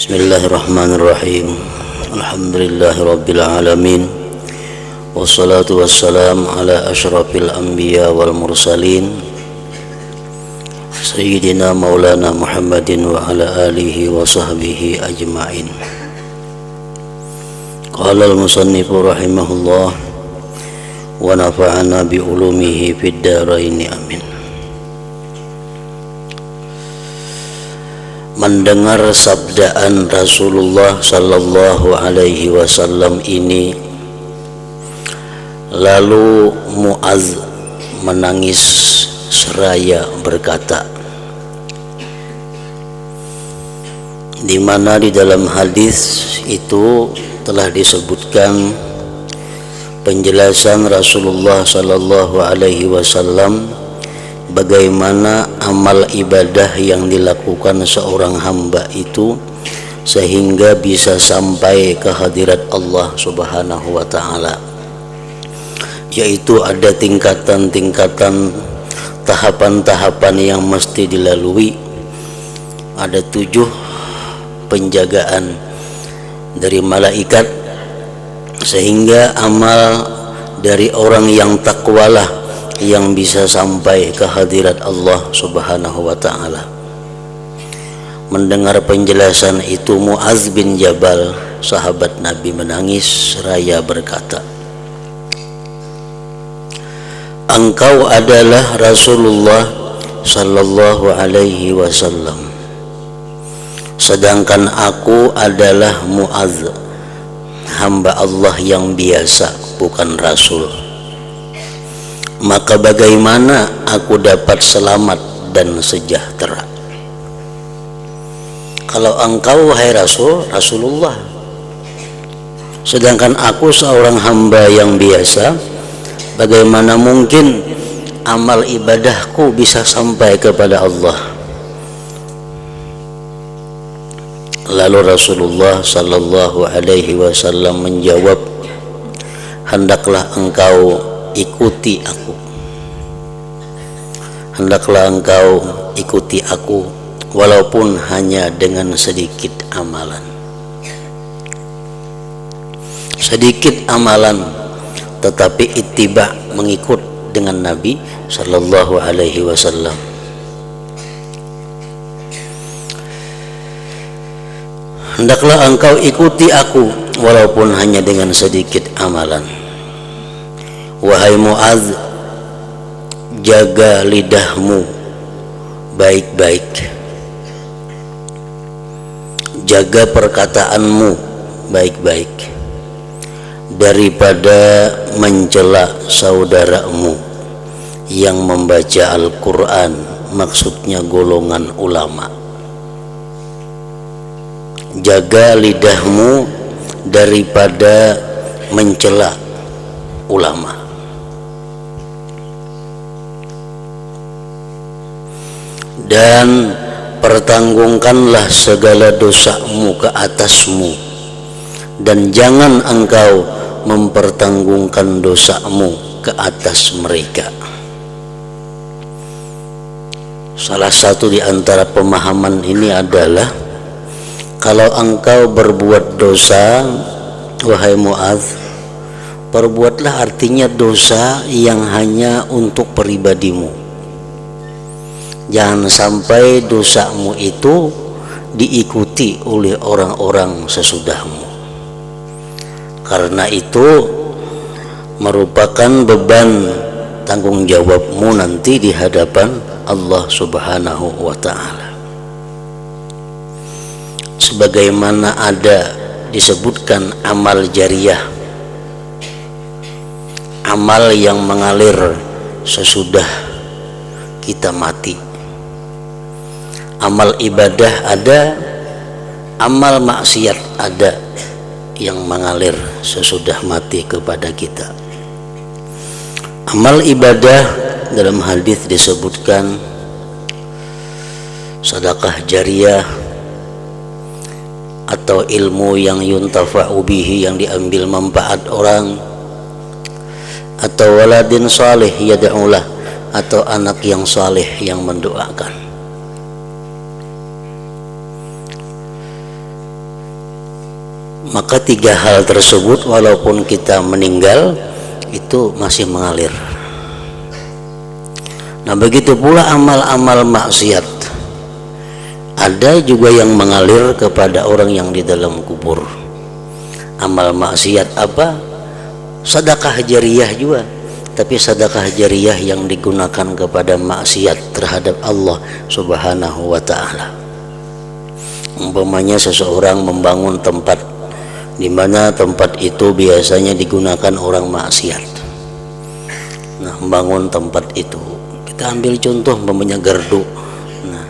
Bismillahirrahmanirrahim. Alhamdulillahirabbil alamin. Wassalatu wassalam ala asyrafil anbiya wal mursalin Sayyidina Maulana Muhammadin wa ala alihi wa sahbihi ajma'in. Qala al-musannifu rahimahullah wa nafa'ana bi ulumihi fid dharain amin. Mendengar sabdaan Rasulullah sallallahu alaihi wasallam ini, lalu Mu'adz menangis seraya berkata, di mana di dalam hadis itu telah disebutkan penjelasan Rasulullah sallallahu alaihi wasallam bagaimana amal ibadah yang dilakukan seorang hamba itu sehingga bisa sampai ke hadirat Allah Subhanahu wa ta'ala, yaitu ada tingkatan-tingkatan, tahapan-tahapan yang mesti dilalui. Ada 7 penjagaan dari malaikat sehingga amal dari orang yang takwalah yang bisa sampai ke hadirat Allah Subhanahu wa ta'ala. Mendengar penjelasan itu, Mu'adz bin Jabal, sahabat Nabi, menangis seraya berkata, engkau adalah Rasulullah sallallahu alaihi wasallam, sedangkan aku adalah Mu'adz, hamba Allah yang biasa, bukan Rasul. Maka bagaimana aku dapat selamat dan sejahtera? Kalau engkau, wahai Rasul, Rasulullah, sedangkan aku seorang hamba yang biasa, bagaimana mungkin amal ibadahku bisa sampai kepada Allah? Lalu Rasulullah sallallahu alaihi wasallam menjawab, hendaklah engkau ikuti aku. Hendaklah engkau ikuti aku walaupun hanya dengan sedikit amalan. Sedikit amalan, tetapi ittiba, mengikut dengan Nabi sallallahu alaihi wasallam. Hendaklah engkau ikuti aku walaupun hanya dengan sedikit amalan. Wahai Mu'adz, jaga lidahmu baik-baik, jaga perkataanmu baik-baik daripada mencela saudaramu yang membaca Al-Quran, maksudnya golongan ulama. Jaga lidahmu daripada mencela ulama. Dan pertanggungkanlah segala dosamu ke atasmu, dan jangan engkau mempertanggungkan dosamu ke atas mereka. Salah satu di antara pemahaman ini adalah, kalau engkau berbuat dosa, wahai Mu'adz, perbuatlah artinya dosa yang hanya untuk pribadimu. Jangan sampai dosamu itu diikuti oleh orang-orang sesudahmu, karena itu merupakan beban tanggung jawabmu nanti di hadapan Allah Subhanahu wa ta'ala. Sebagaimana ada disebutkan amal jariyah, amal yang mengalir sesudah kita mati. Amal ibadah ada, amal maksiat ada yang mengalir sesudah mati kepada kita. Amal ibadah dalam hadis disebutkan sedekah jariyah atau ilmu yang yuntafa'u bihi, yang diambil manfaat orang, atau waladin salih yad'ulah, atau anak yang saleh yang mendoakan. maka tiga hal tersebut walaupun kita meninggal itu masih mengalir. Nah begitu pula amal-amal maksiat, ada juga yang mengalir kepada orang yang di dalam kubur. Amal maksiat apa? Sedekah jariyah juga, tapi sedekah jariyah yang digunakan kepada maksiat terhadap Allah Subhanahu wa ta'ala. Umpamanya seseorang membangun tempat di mana tempat itu biasanya digunakan orang maksiat. Nah, membangun tempat itu, kita ambil contoh umpamanya gardu. Nah,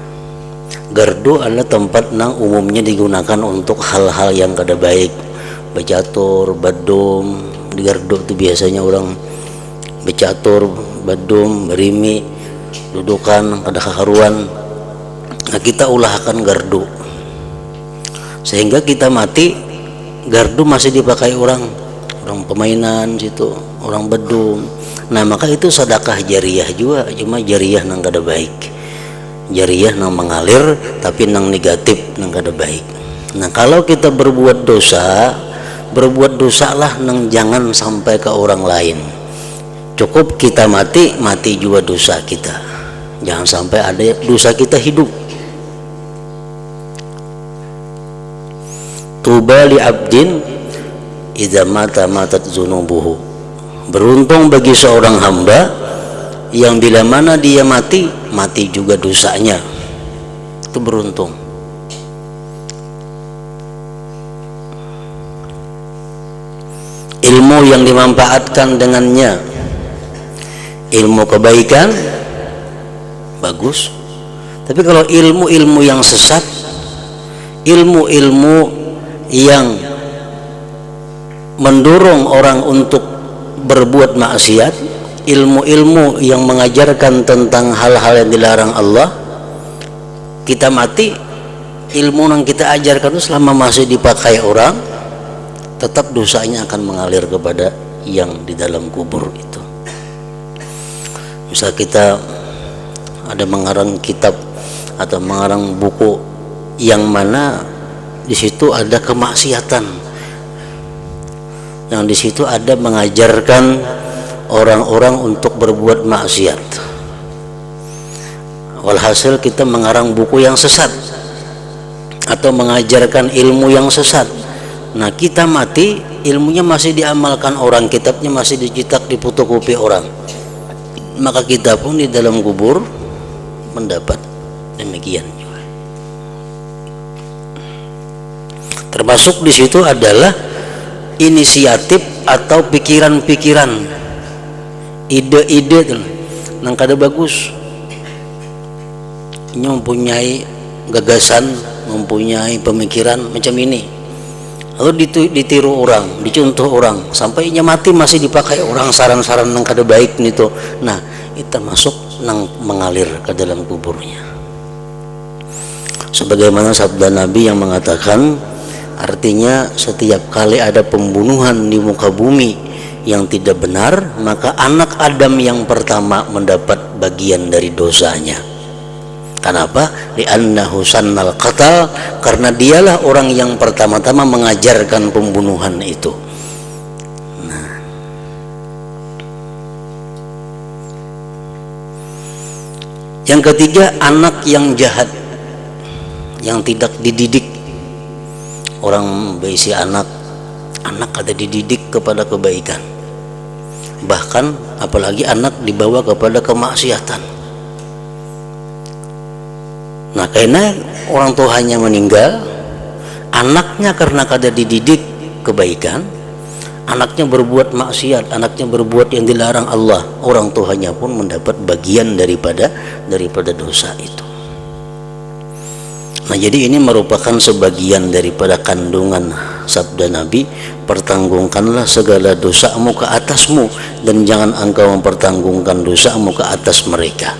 gardu adalah tempat yang umumnya digunakan untuk hal-hal yang kada baik, becatur, badum. Di gardu itu biasanya orang becatur, badum, berimi, dudukan, kada kaharuan. Nah, kita ulahkan gardu sehingga kita mati, gardu masih dipakai orang permainan situ, orang bedum. Nah maka itu sedekah jariyah juga, cuma jariyah nang kada baik, jariyah nang mengalir tapi nang negatif, nang kada baik. Nah kalau kita berbuat dosa lah nang jangan sampai ke orang lain. Cukup kita mati juga dosa kita, jangan sampai ada dosa kita hidup. Tuba li abdin idza mata matat dzunubuhu. Beruntung bagi seorang hamba yang bila mana dia mati juga dosanya. Itu beruntung. Ilmu yang dimanfaatkan dengannya, ilmu kebaikan, bagus. Tapi kalau ilmu-ilmu yang sesat, ilmu-ilmu yang mendorong orang untuk berbuat maksiat, ilmu-ilmu yang mengajarkan tentang hal-hal yang dilarang Allah, kita mati, ilmu yang kita ajarkan itu selama masih dipakai orang, tetap dosanya akan mengalir kepada yang di dalam kubur itu. Misal kita ada mengarang kitab atau mengarang buku yang mana di situ ada kemaksiatan, yang di situ ada mengajarkan orang-orang untuk berbuat maksiat. Walhasil kita mengarang buku yang sesat atau mengajarkan ilmu yang sesat. Nah kita mati, ilmunya masih diamalkan orang, kitabnya masih dicetak, difotokopi orang, maka kita pun di dalam kubur mendapat demikian. Termasuk di situ adalah inisiatif atau pikiran-pikiran, ide-ide yang kada bagus. Ini mempunyai gagasan, mempunyai pemikiran macam ini, lalu ditiru orang, dicontoh orang, sampai nya mati masih dipakai orang saran-saran yang kada baik itu. Nah, itu termasuk nang mengalir ke dalam kuburnya. Sebagaimana sabda Nabi yang mengatakan, artinya setiap kali ada pembunuhan di muka bumi yang tidak benar, maka anak Adam yang pertama mendapat bagian dari dosanya. Kenapa? Li'annahu sannal qatal, karena dialah orang yang pertama-tama mengajarkan pembunuhan itu. Nah, yang ketiga, anak yang jahat, yang tidak dididik. Orang berisi anak ada dididik kepada kebaikan, bahkan apalagi anak dibawa kepada kemaksiatan. Nah karena orang tuanya meninggal, anaknya karena kada dididik kebaikan, anaknya berbuat maksiat, anaknya berbuat yang dilarang Allah, orang tuanya pun mendapat bagian daripada dosa itu. Nah jadi ini merupakan sebagian daripada kandungan sabda Nabi, pertanggungkanlah segala dosamu ke atasmu dan jangan engkau mempertanggungkan dosamu ke atas mereka.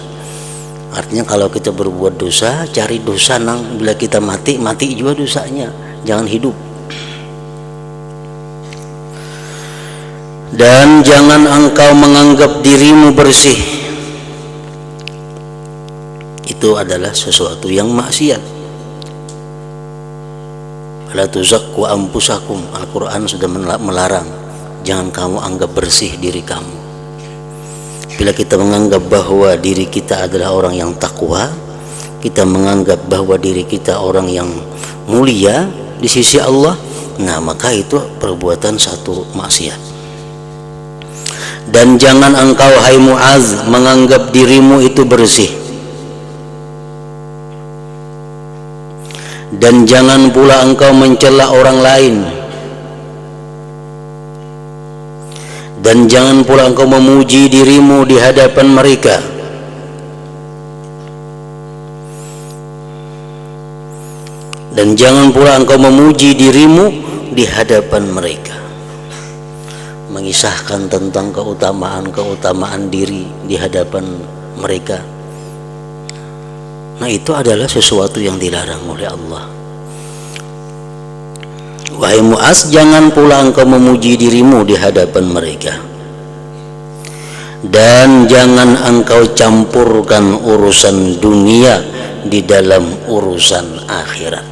Artinya kalau kita berbuat dosa, cari dosa nang bila kita mati juga dosanya, jangan hidup. Dan jangan engkau menganggap dirimu bersih, itu adalah sesuatu yang maksiat. la tuzakku anfusakum. Al-Quran sudah melarang, jangan kamu anggap bersih diri kamu. Bila kita menganggap bahwa diri kita adalah orang yang takwa, kita menganggap bahwa diri kita orang yang mulia di sisi Allah, nah maka itu perbuatan satu maksiat. Dan jangan engkau hai Mu'adz menganggap dirimu itu bersih, dan jangan pula engkau mencela orang lain, dan jangan pula engkau memuji dirimu di hadapan mereka. Dan jangan pula engkau memuji dirimu di hadapan mereka, mengisahkan tentang keutamaan diri di hadapan mereka. Nah, itu adalah sesuatu yang dilarang oleh Allah. Wahai Mu'adz, jangan pula engkau memuji dirimu di hadapan mereka, dan jangan engkau campurkan urusan dunia di dalam urusan akhirat.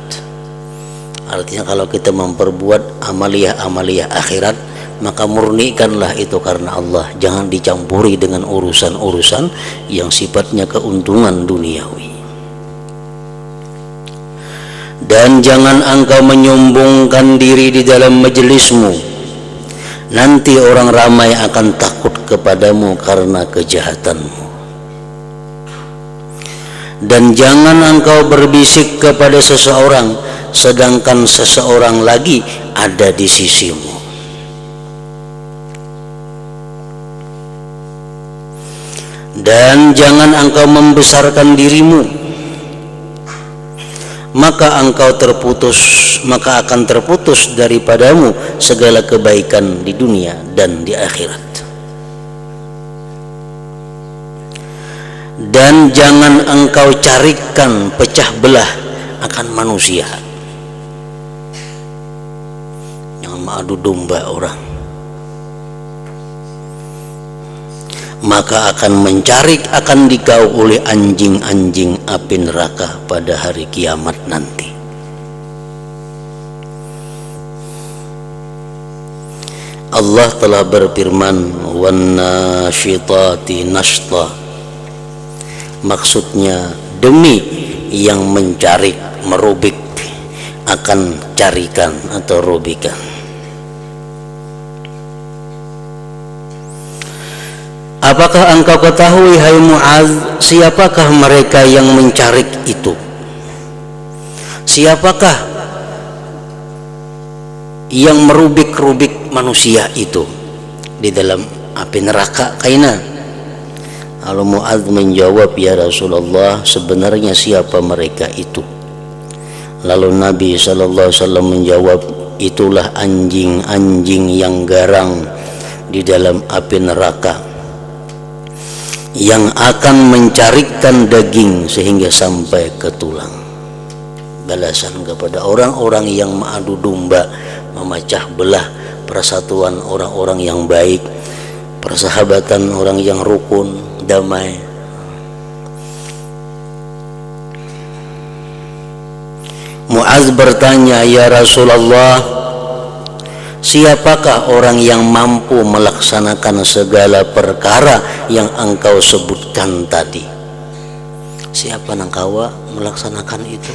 Artinya kalau kita memperbuat amaliyah akhirat, maka murnikanlah itu karena Allah, jangan dicampuri dengan urusan-urusan yang sifatnya keuntungan duniawi. Dan jangan engkau menyombongkan diri di dalam majelismu, nanti orang ramai akan takut kepadamu karena kejahatanmu. Dan jangan engkau berbisik kepada seseorang sedangkan seseorang lagi ada di sisimu. Dan jangan engkau membesarkan dirimu, maka akan terputus daripadamu segala kebaikan di dunia dan di akhirat. Dan jangan engkau carikan pecah belah akan manusia, jangan mengadu domba orang, maka akan dikau oleh anjing-anjing api neraka pada hari kiamat nanti. Allah telah berfirman, wan nasyitati nashta, maksudnya demi yang mencari, merubik, akan carikan atau rubikan. Apakah engkau ketahui hai Mu'adz, siapakah mereka yang mencarik itu? Siapakah yang merubik-rubik manusia itu di dalam api neraka kaina? Lalu Mu'adz menjawab, ya Rasulullah, sebenarnya siapa mereka itu? Lalu Nabi SAW menjawab, itulah anjing-anjing yang garang di dalam api neraka, yang akan mencarikan daging sehingga sampai ke tulang. Balasan kepada orang-orang yang mengadu domba, memecah belah persatuan orang-orang yang baik, persahabatan orang yang rukun, damai. Mu'adz bertanya, ya Rasulullah, siapakah orang yang mampu melaksanakan segala perkara yang engkau sebutkan tadi? Siapa nangkawa melaksanakan itu?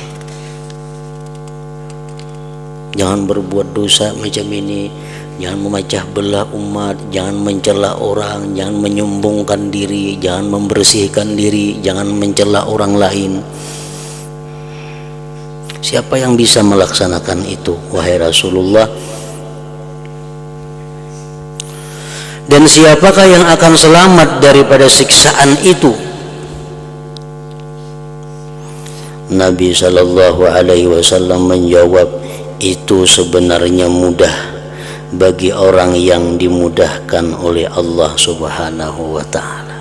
Jangan berbuat dosa macam ini, jangan memecah belah umat, jangan mencela orang, jangan menyombongkan diri, jangan membersihkan diri, jangan mencela orang lain. Siapa yang bisa melaksanakan itu, wahai Rasulullah? Dan siapakah yang akan selamat daripada siksaan itu? Nabi SAW menjawab, itu sebenarnya mudah bagi orang yang dimudahkan oleh Allah Subhanahu wa ta'ala.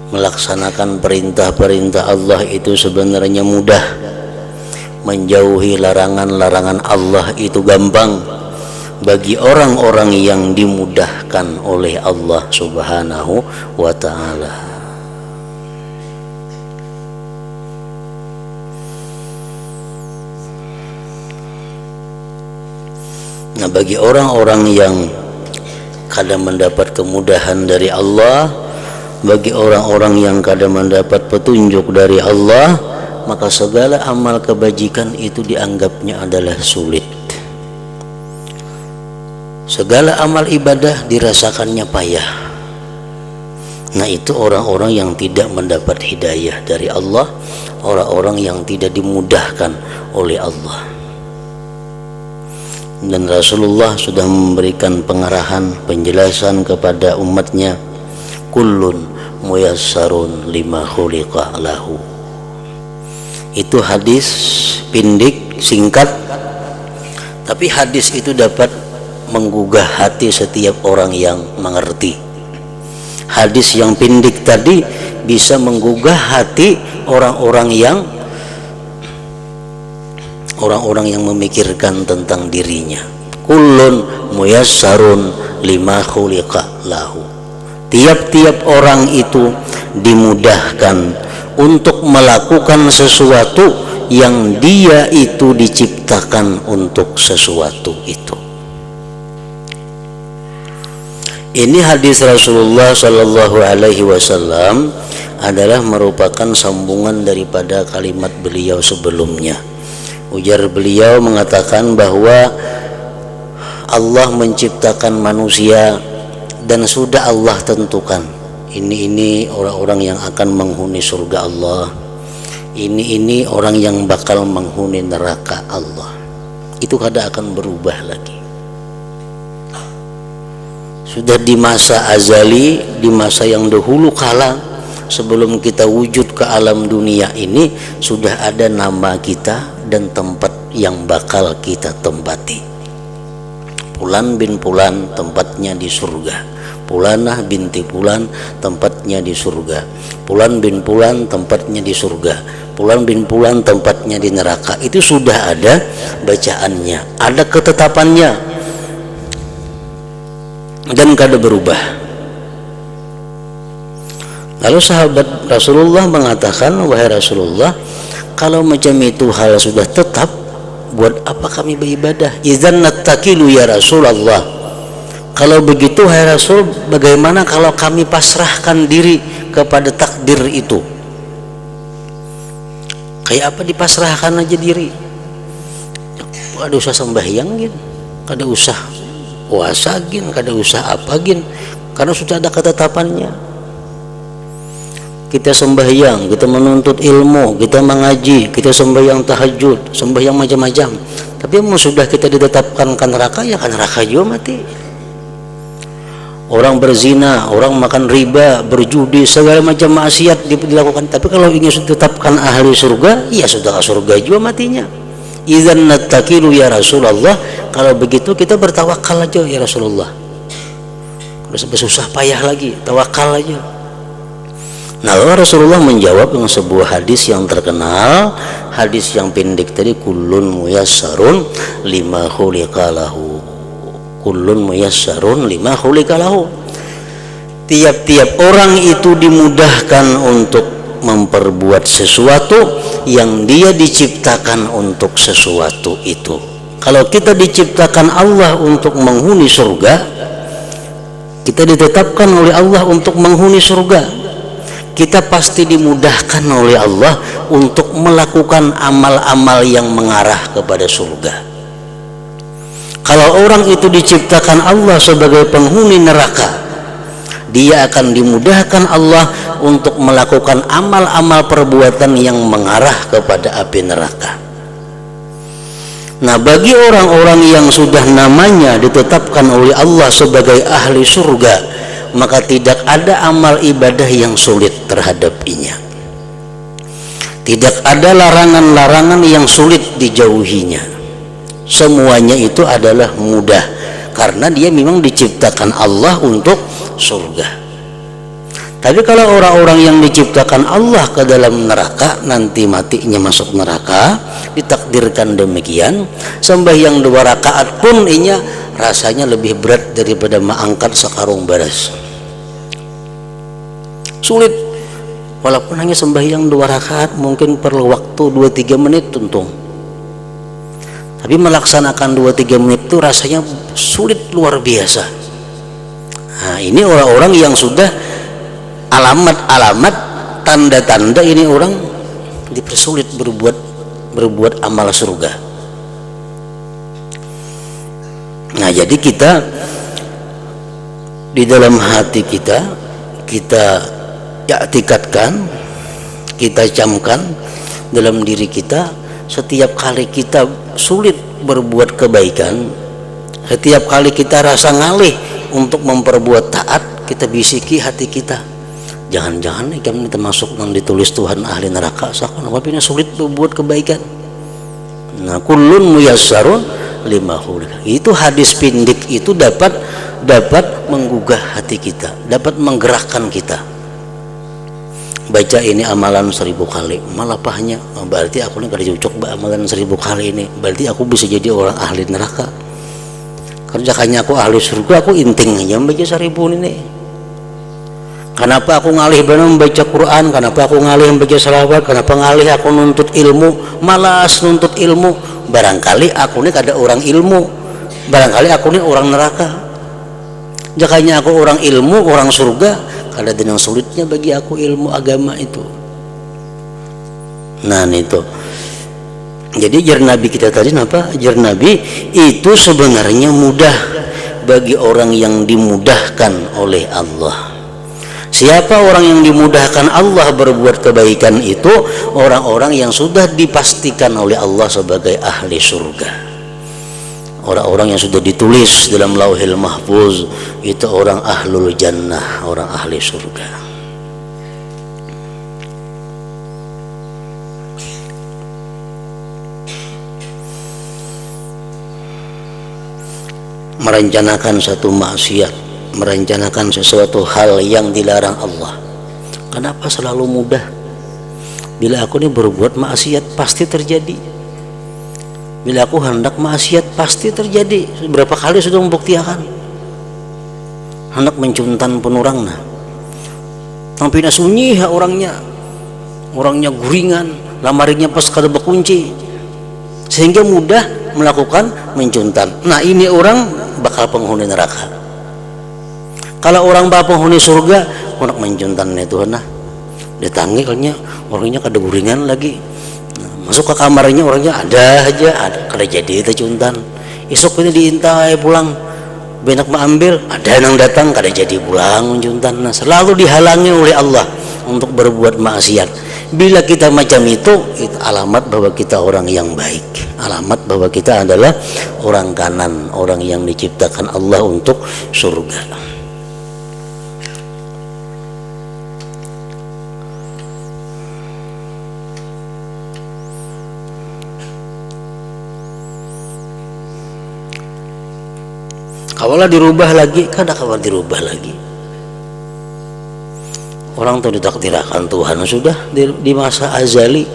Melaksanakan perintah-perintah Allah itu sebenarnya mudah, menjauhi larangan-larangan Allah itu gampang bagi orang-orang yang dimudahkan oleh Allah Subhanahu wa ta'ala. Nah, bagi orang-orang yang kadang mendapat kemudahan dari Allah, bagi orang-orang yang kadang mendapat petunjuk dari Allah, maka segala amal kebajikan itu dianggapnya adalah sulit. Segala amal ibadah dirasakannya payah. Nah, itu orang-orang yang tidak mendapat hidayah dari Allah, orang-orang yang tidak dimudahkan oleh Allah. Dan Rasulullah sudah memberikan pengarahan, penjelasan kepada umatnya, kullun muyassarun lima khuliqa lahu. Itu hadis pindik, singkat, tapi hadis itu dapat menggugah hati setiap orang yang mengerti. Hadis yang pindik tadi bisa menggugah hati orang-orang yang memikirkan tentang dirinya. Kullun muyassarun lima khuliqa lahu. Tiap-tiap orang itu dimudahkan untuk melakukan sesuatu yang dia itu diciptakan untuk sesuatu itu. Ini hadis Rasulullah Shallallahu Alaihi Wasallam adalah merupakan sambungan daripada kalimat beliau sebelumnya. Ujar beliau mengatakan bahwa Allah menciptakan manusia dan sudah Allah tentukan ini orang-orang yang akan menghuni surga Allah, ini orang yang bakal menghuni neraka Allah. Itu kada akan berubah lagi. Sudah di masa azali, di masa yang dahulu kala, sebelum kita wujud ke alam dunia ini, sudah ada nama kita dan tempat yang bakal kita tempati. Fulan bin Fulan tempatnya di surga, Fulanah binti Fulan tempatnya di surga, Fulan bin Fulan tempatnya di surga, Fulan bin Fulan tempatnya di neraka. Itu sudah ada bacaannya, ada ketetapannya, dan kada berubah. Lalu sahabat Rasulullah mengatakan, wahai Rasulullah, kalau macam itu hal sudah tetap, buat apa kami beribadah? Idzan nattakilu ya Rasulullah. Kalau begitu, wahai Rasul, bagaimana kalau kami pasrahkan diri kepada takdir itu? Kayak apa dipasrahkan aja diri? Kada usah sembahyang gin, kada usah puasa gin, kada usah apa gin, karena sudah ada ketetapannya. Kita sembahyang, kita menuntut ilmu, kita mengaji, kita sembahyang tahajud, sembahyang macam-macam, tapi sudah kita ditetapkan kan neraka, ya kan neraka juga mati. Orang berzina, orang makan riba, berjudi, segala macam maksiat dilakukan, tapi kalau ingin ditetapkan ahli surga, ya sudah ke surga juga matinya. Idzan nattakilu ya Rasulullah. Kalau begitu kita bertawakal aja ya Rasulullah, udah susah payah lagi, tawakal aja. Nah, Rasulullah menjawab dengan sebuah hadis yang terkenal, hadis yang pendek tadi, kullun muyassarun lima khuliqa lahu. Kullun muyassarun lima khuliqa lahu. Tiap-tiap orang itu dimudahkan untuk memperbuat sesuatu yang dia diciptakan untuk sesuatu itu. Kalau kita diciptakan Allah untuk menghuni surga, kita ditetapkan oleh Allah untuk menghuni surga, kita pasti dimudahkan oleh Allah untuk melakukan amal-amal yang mengarah kepada surga. Kalau orang itu diciptakan Allah sebagai penghuni neraka, dia akan dimudahkan Allah untuk melakukan amal-amal perbuatan yang mengarah kepada api neraka. Nah, bagi orang-orang yang sudah namanya ditetapkan oleh Allah sebagai ahli surga, maka tidak ada amal ibadah yang sulit terhadapinya. Tidak ada larangan-larangan yang sulit dijauhinya. Semuanya itu adalah mudah, karena dia memang diciptakan Allah untuk surga. Tapi kalau orang-orang yang diciptakan Allah ke dalam neraka, nanti matinya masuk neraka, ditakdirkan demikian, sembahyang 2 rakaat pun inya rasanya lebih berat daripada mengangkat sekarung beras. Sulit. Walaupun hanya sembahyang 2 rakaat, mungkin perlu waktu 2-3 menit tuntung. Tapi melaksanakan 2-3 menit itu rasanya sulit luar biasa. Nah, ini orang-orang yang sudah alamat-alamat, tanda-tanda ini orang dipersulit berbuat amal surga. Nah, jadi kita di dalam hati kita i'tikadkan, kita camkan dalam diri kita, setiap kali kita sulit berbuat kebaikan, setiap kali kita rasa ngalih untuk memperbuat taat, kita bisiki hati kita, jangan-jangan kami termasuk yang ditulis Tuhan ahli neraka, seakan apabila sulit berbuat kebaikan. Nah, kullun muyassarun lima khuliqa. Itu hadis pindik itu dapat menggugah hati kita, dapat menggerakkan kita. Baca ini amalan 1000 kali, malah pahnya berarti aku ini kada cocok amalan 1000 kali ini, berarti aku bisa jadi orang ahli neraka. Kerjakannya aku ahli surga, aku inting aja membaca 1000 ini. Kenapa aku ngalih benar membaca Quran, kenapa aku ngalih membaca salawat, kenapa ngalih aku nuntut ilmu, malas nuntut ilmu. Barangkali aku ini kada orang ilmu, barangkali aku ini orang neraka. Jakanya aku orang ilmu, orang surga, kada ada yang sulitnya bagi aku ilmu agama itu. Nah, itu jadi jar Nabi kita tadi apa? Jar Nabi itu sebenarnya mudah bagi orang yang dimudahkan oleh Allah. Siapa orang yang dimudahkan Allah berbuat kebaikan itu? Orang-orang yang sudah dipastikan oleh Allah sebagai ahli surga. Orang-orang yang sudah ditulis dalam Lauhil Mahfuz itu orang ahlul jannah, orang ahli surga. Merencanakan satu maksiat, merencanakan sesuatu hal yang dilarang Allah, kenapa selalu mudah? Bila aku ini berbuat maksiat pasti terjadi, bila aku hendak maksiat pasti terjadi. Berapa kali sudah membuktikan hendak mencuntan penurangna, tampina sunyi orangnya guringan, lamarinya pas kada berkunci, sehingga mudah melakukan mencuntan. Nah, ini orang bakal penghuni neraka. Kalau orang bakal penghuni surga, hendak mencuntan itu nah ditanggalnya orangnya kada guringan lagi. Masuk ke kamarnya orangnya ada kada jadi itu cuntan. Isuk ini diintai pulang, benak mengambil, ada yang datang kada jadi pulang mencuntan. Nah, selalu dihalangi oleh Allah untuk berbuat maksiat. Bila kita macam itu alamat bahwa kita orang yang baik, alamat bahwa kita adalah orang kanan, orang yang diciptakan Allah untuk surga. Kawalah dirubah lagi, kada kawan dirubah lagi. Orang tuh ditakdirkan Tuhan sudah di masa azali.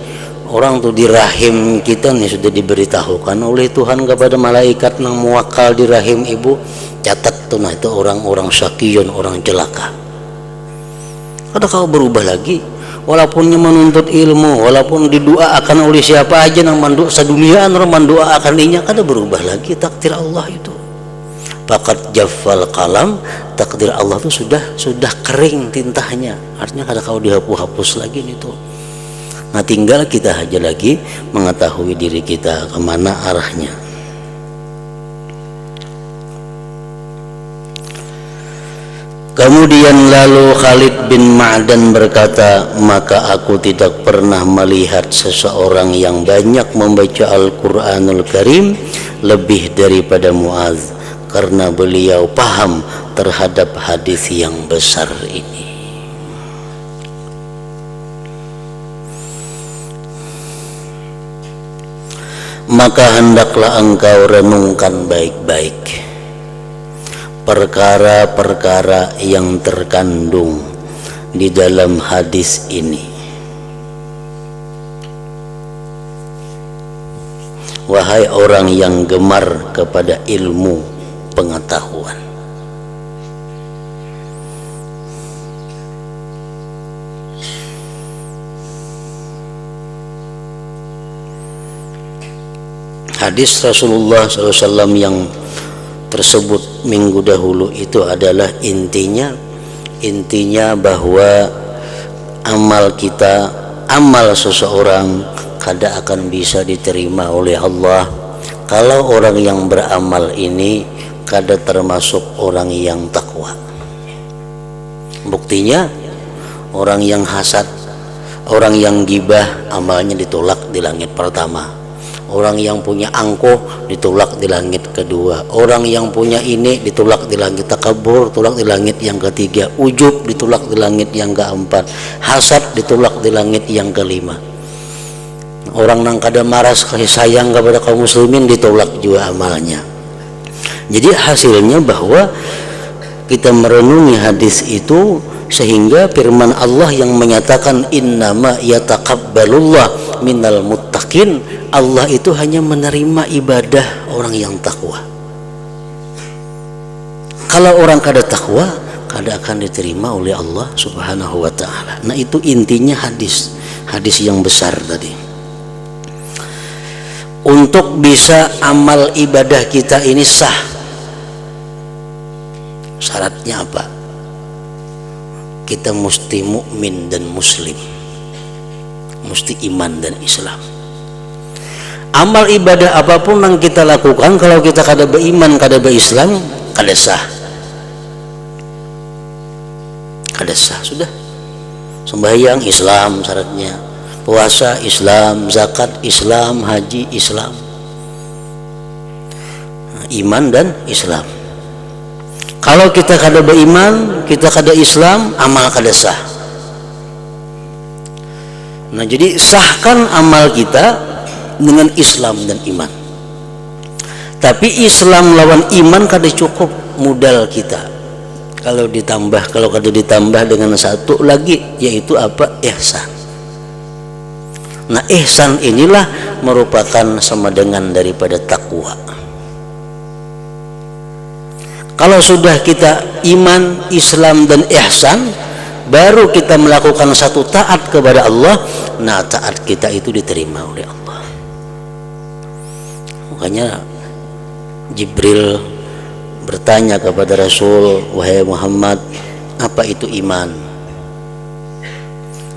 Orang tuh di rahim kita nih sudah diberitahukan oleh Tuhan kepada malaikat yang muwakal di rahim ibu, catat tuh, nah itu orang-orang syakiyun, orang celaka. Kada kau berubah lagi, walaupun menuntut ilmu, walaupun didoakan oleh siapa aja yang mandu sedunia, orang mendoakan dinya, kada berubah lagi takdir Allah itu. Fakat jaffal kalam, takdir Allah itu sudah kering tintanya, artinya kada kau dihapus lagi itu. Nah, tinggal kita aja lagi mengetahui diri kita kemana arahnya. Kemudian lalu Khalid bin Ma'dan berkata, maka aku tidak pernah melihat seseorang yang banyak membaca Al-Quranul Karim lebih daripada Mu'adz, karena beliau paham terhadap hadis yang besar ini. Maka hendaklah engkau renungkan baik-baik perkara-perkara yang terkandung di dalam hadis ini. Wahai orang yang gemar kepada ilmu pengetahuan, Hadis Rasulullah SAW yang tersebut minggu dahulu itu adalah intinya bahwa amal seseorang kada akan bisa diterima oleh Allah kalau orang yang beramal ini kada termasuk orang yang takwa. Buktinya orang yang hasad, orang yang gibah, amalnya ditolak di langit pertama. Orang yang punya angkuh ditolak di langit kedua. Orang yang punya ini ditolak di langit takabur, ditolak di langit yang ketiga. Ujub ditolak di langit yang keempat. Hasad ditolak di langit yang kelima. Orang yang kada maras kasih sayang kepada kaum muslimin ditolak juga amalnya. Jadi hasilnya bahwa kita merenungi hadis itu sehingga firman Allah yang menyatakan innama yataqabbalullah minal muttaqin, Allah itu hanya menerima ibadah orang yang takwa. Kalau orang kada takwa, kada akan diterima oleh Allah Subhanahu wa taala. Nah, itu intinya hadis yang besar tadi. Untuk bisa amal ibadah kita ini sah, syaratnya apa? Kita mesti mukmin dan muslim, mesti iman dan Islam. Amal ibadah apapun yang kita lakukan kalau kita kada beriman, kada berislam, kada sah. Kada sah sudah. Sembahyang Islam syaratnya, puasa Islam, zakat Islam, haji Islam, iman dan Islam. Kalau kita kada beriman, kita kada Islam, amal kada sah. Nah, jadi sahkan amal kita dengan Islam dan iman. Tapi Islam lawan iman kada cukup modal kita. Kalau kada ditambah dengan satu lagi, yaitu apa? Ihsan. Nah, ihsan inilah merupakan sama dengan daripada takwa. Kalau sudah kita iman, Islam dan ihsan, baru kita melakukan satu taat kepada Allah. Nah, taat kita itu diterima oleh Allah. Makanya Jibril bertanya kepada Rasul, wahai Muhammad, apa itu iman?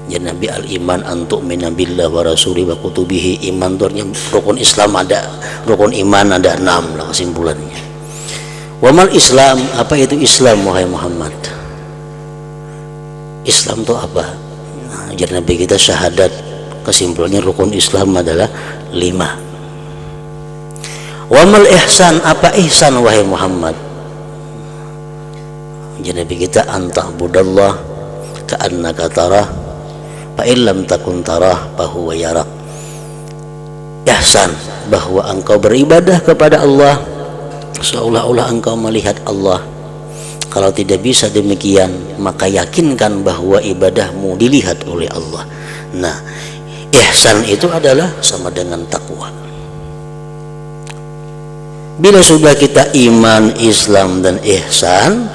Ya Nabi, al-iman antuk minabillah wa rasuli wa kutubihi. Iman itu artinya rukun Islam ada, rukun iman ada 6 lah kesimpulannya. Wamal Islam, apa itu Islam wahai Muhammad? Islam itu apa? Nah, jadi Nabi kita syahadat, kesimpulannya rukun Islam adalah 5. Wamal ihsan, apa ihsan wahai Muhammad? Jadi Nabi kita anta'budallah ka'annaka tarah fa illam takun tarah fa huwa yarak. Ihsan, bahwa engkau beribadah kepada Allah seolah-olah engkau melihat Allah. Kalau tidak bisa demikian, maka yakinkan bahwa ibadahmu dilihat oleh Allah. Nah, ihsan itu adalah sama dengan takwa. Bila sudah kita iman, Islam dan ihsan,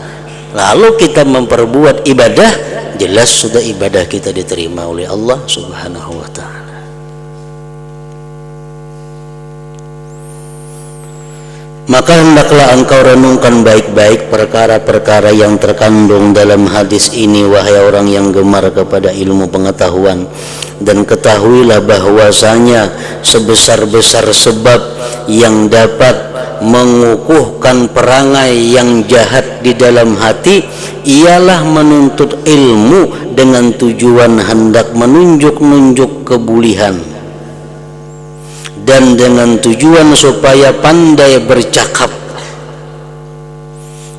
lalu kita memperbuat ibadah, jelas sudah ibadah kita diterima oleh Allah Subhanahu wa ta'ala. Maka hendaklah engkau renungkan baik-baik perkara-perkara yang terkandung dalam hadis ini, wahai orang yang gemar kepada ilmu pengetahuan, dan ketahuilah bahwasanya sebesar-besar sebab yang dapat mengukuhkan perangai yang jahat di dalam hati ialah menuntut ilmu dengan tujuan hendak menunjuk-nunjuk kebulihan, dan dengan tujuan supaya pandai bercakap.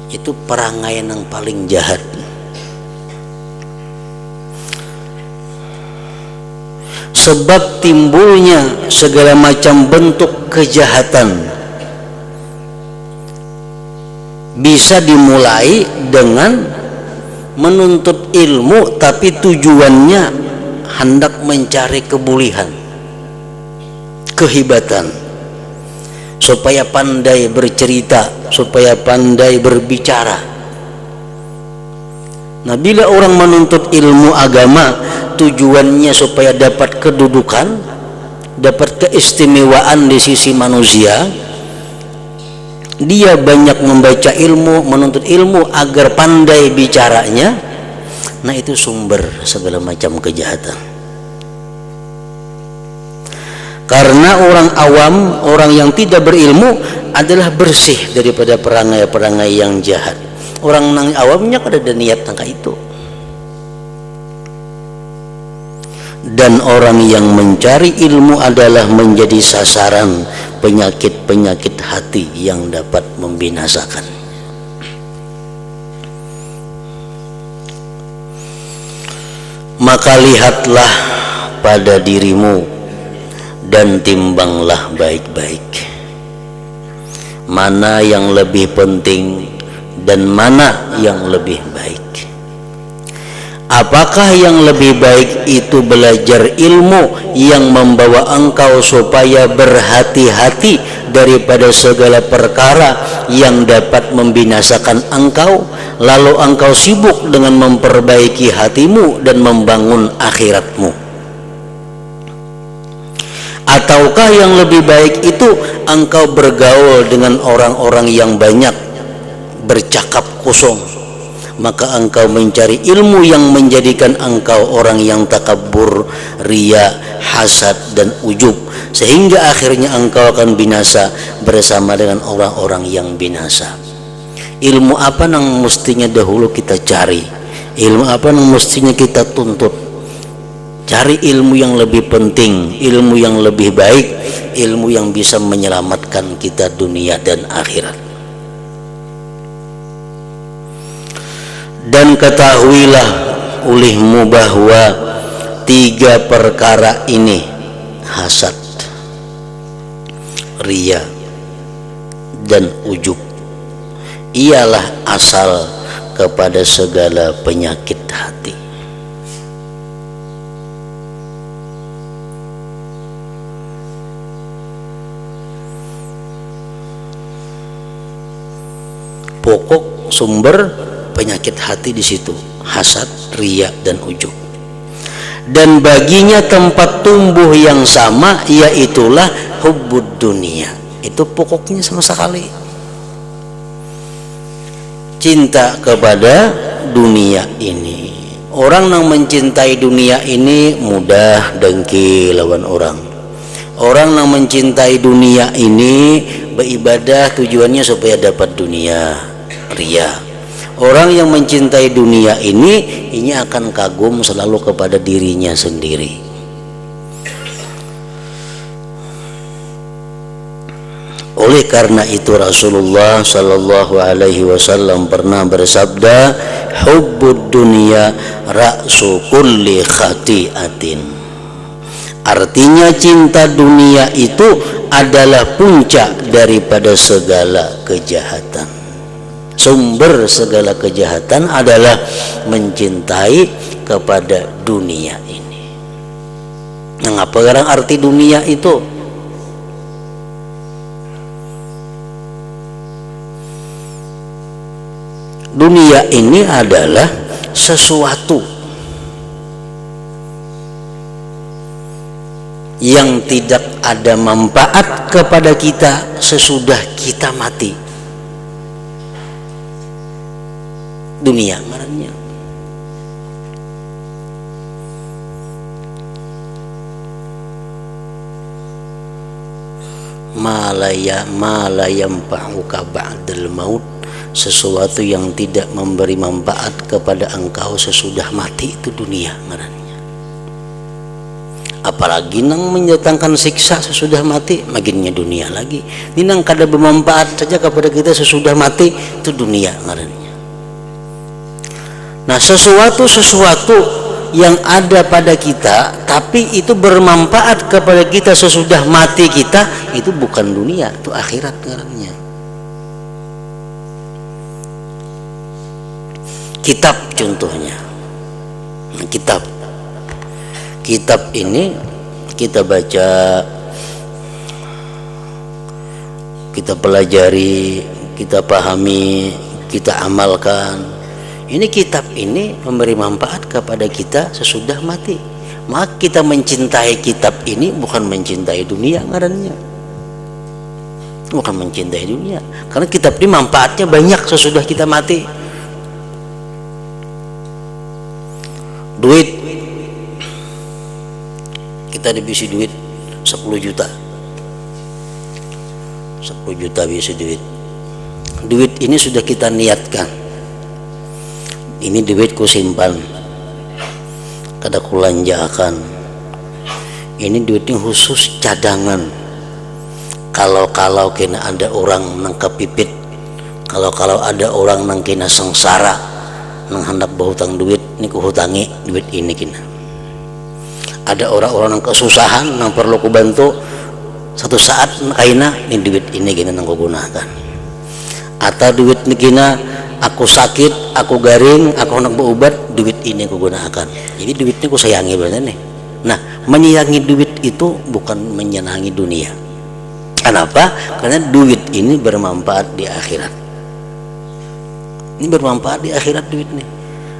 Itu perangai yang paling jahat. Sebab timbulnya segala macam bentuk kejahatan bisa dimulai dengan menuntut ilmu, tapi tujuannya hendak mencari kebulihan, kehebatan, supaya pandai bercerita, supaya pandai berbicara. Nah, bila orang menuntut ilmu agama tujuannya supaya dapat kedudukan, dapat keistimewaan di sisi manusia, dia banyak membaca ilmu, menuntut ilmu agar pandai bicaranya, nah itu sumber segala macam kejahatan. Karena orang awam, orang yang tidak berilmu adalah bersih daripada perangai-perangai yang jahat. Orang awamnya kada ada niat tangka itu. Dan orang yang mencari ilmu adalah menjadi sasaran penyakit-penyakit hati yang dapat membinasakan. Maka lihatlah pada dirimu dan timbanglah baik-baik, mana yang lebih penting dan mana yang lebih baik. Apakah yang lebih baik itu belajar ilmu yang membawa engkau supaya berhati-hati daripada segala perkara yang dapat membinasakan engkau, lalu engkau sibuk dengan memperbaiki hatimu dan membangun akhiratmu? Ataukah yang lebih baik itu engkau bergaul dengan orang-orang yang banyak bercakap kosong, maka engkau mencari ilmu yang menjadikan engkau orang yang takabur, riya, hasad dan ujub, sehingga akhirnya engkau akan binasa bersama dengan orang-orang yang binasa. Ilmu apa yang mestinya dahulu kita cari? Ilmu apa yang mestinya kita tuntut? Cari ilmu yang lebih penting, ilmu yang lebih baik, ilmu yang bisa menyelamatkan kita dunia dan akhirat. Dan ketahuilah olehmu bahwa 3 perkara ini, hasad, riya, dan ujub, ialah asal kepada segala penyakit hati. Pokok sumber penyakit hati di situ, hasad, riya, dan ujub. Dan baginya tempat tumbuh yang sama, yaitulah hubbud dunia. Itu pokoknya sama sekali, cinta kepada dunia ini. Orang yang mencintai dunia ini mudah dengki lawan orang. Orang yang mencintai dunia ini beribadah tujuannya supaya dapat dunia, riya. Orang yang mencintai dunia ini akan kagum selalu kepada dirinya sendiri. Oleh karena itu Rasulullah sallallahu alaihi wasallam pernah bersabda, hubbud dunya ra'su kulli khati'atin. Artinya cinta dunia itu adalah puncak daripada segala kejahatan. Sumber segala kejahatan adalah mencintai kepada dunia ini. Nah, apa sekarang arti dunia itu? Dunia ini adalah sesuatu yang tidak ada manfaat kepada kita sesudah kita mati. Dunia marahnya. Malayam pahuka ba'dal maut, sesuatu yang tidak memberi manfaat kepada engkau sesudah mati, itu dunia marahnya. Apalagi nang mendatangkan siksa sesudah mati, makinnya dunia lagi. Ini nang kada bermanfaat saja kepada kita sesudah mati, itu dunia ngarannya. Nah, sesuatu yang ada pada kita tapi itu bermanfaat kepada kita sesudah mati kita, itu bukan dunia, itu akhirat ngarannya. Kitab contohnya. Nah, kitab ini kita baca, kita pelajari, kita pahami, kita amalkan. Ini kitab ini memberi manfaat kepada kita sesudah mati. Maka kita mencintai kitab ini bukan mencintai dunia ngarannya, bukan mencintai dunia, karena kitab ini manfaatnya banyak sesudah kita mati. Duit, kita dibisi duit 10 juta 10 juta bisi duit. Duit ini sudah kita niatkan, ini duit ku simpan kada kulanjakan, ini duit ini khusus cadangan kalau kena ada orang nang kepipit, kalau ada orang nang kena sengsara nang hendak berhutang duit, ini ku hutangi duit ini kena. Ada orang-orang nang kesusahan nang perlu ku bantu satu saat kaina, ini duit ini kena nang ku gunakan. Atau duit ini kena aku sakit, aku garing, aku hendak berobat, duit ini ku gunakan. Jadi duit ini ku sayangi benar nih. Nah, menyayangi duit itu bukan menyenangi dunia. Kenapa? Karena duit ini bermanfaat di akhirat. Ini bermanfaat di akhirat duit ini.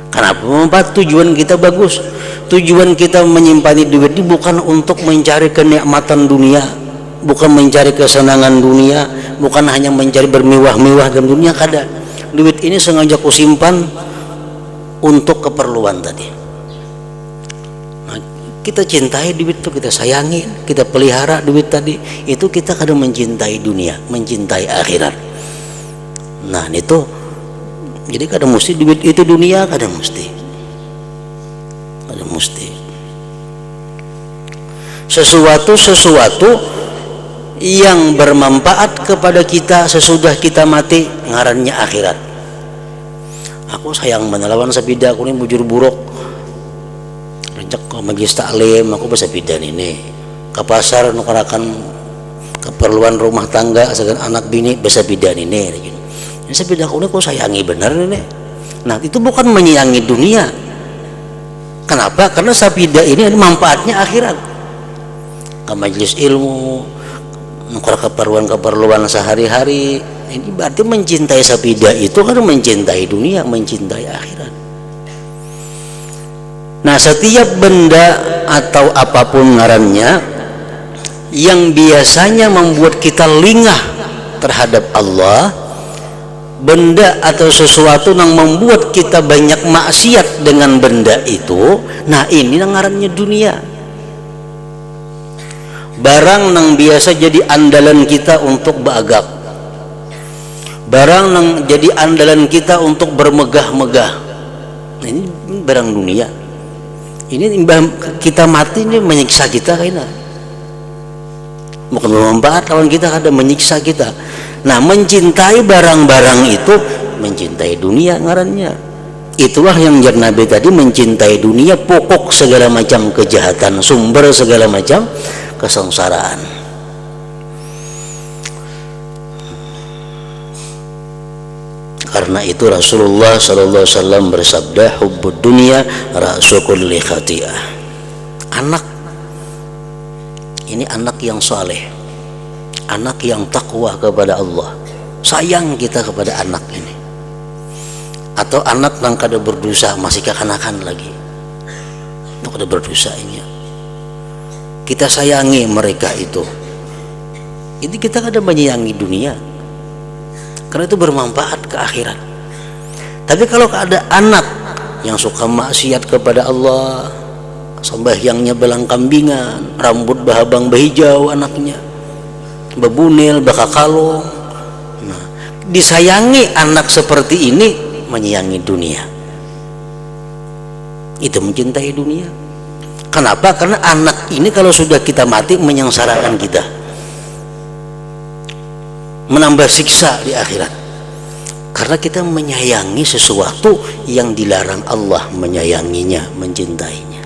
Kenapa bermanfaat? Tujuan kita bagus. Tujuan kita menyimpan duit ini bukan untuk mencari kenikmatan dunia, bukan mencari kesenangan dunia, bukan hanya mencari bermewah-mewah dalam dunia, kada. Duit ini sengaja ku simpan untuk keperluan tadi. Nah, kita cintai duit itu, kita sayangi, kita pelihara duit tadi, itu kita kadang mencintai dunia, mencintai akhirat. Nah, itu jadi kadang mesti duit itu dunia, kadang mesti sesuatu yang bermanfaat kepada kita sesudah kita mati ngarannya akhirat. Aku sayang menelawan sepida aku ini bujur buruk rencek ke majlis taklim, aku bersepida ini ke pasar nukarakan keperluan rumah tangga segan anak bini bersepida ini sepeda aku ini aku sayangi benar ini. Nah, itu bukan menyayangi dunia. Kenapa? Karena sepeda ini manfaatnya akhirat, ke majlis ilmu, nukar keperluan sehari-hari. Ini berarti mencintai sepeda itu kan mencintai dunia, mencintai akhirat. Nah, setiap benda atau apapun ngarannya yang biasanya membuat kita lingah terhadap Allah, benda atau sesuatu yang membuat kita banyak maksiat dengan benda itu, nah ini ngarannya dunia. Barang yang biasa jadi andalan kita untuk beragak, barang yang jadi andalan kita untuk bermegah-megah, nah, ini barang dunia. Ini kita mati ini menyiksa kita kayaknya, bukan bermanfaat, lawan kita ada menyiksa kita. Nah, mencintai barang-barang itu mencintai dunia ngarannya. Itulah yang jar Nabi tadi, mencintai dunia pokok segala macam kejahatan, sumber segala macam kesengsaraan. Karena itu Rasulullah sallallahu alaihi wasallam bersabda, hubbud dunya ra'su kulli khati'ah. Anak ini anak yang saleh, anak yang takwa kepada Allah, sayang kita kepada anak ini. Atau anak yang kada berdosa, masih kekanakan lagi, itu kada berdosa ini, kita sayangi mereka itu kita kada menyayangi dunia, karena itu bermanfaat ke akhirat. Tapi kalau ada anak yang suka maksiat kepada Allah, sembahyangnya belang kambingan, rambut bahabang bahijau anaknya, bebunil, bakakalong. Nah, disayangi anak seperti ini menyayangi dunia. Itu mencintai dunia. Kenapa? Karena anak ini kalau sudah kita mati menyengsarakan kita, menambah siksa di akhirat. Karena kita menyayangi sesuatu yang dilarang Allah menyayanginya, mencintainya.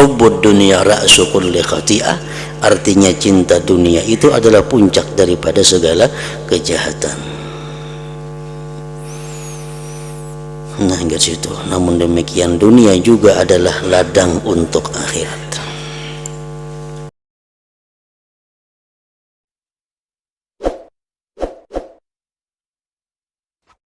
Hubbud dunya ra'su kulli khati'ah, artinya cinta dunia itu adalah puncak daripada segala kejahatan. Nah, hingga situ. Namun demikian dunia juga adalah ladang untuk akhirat.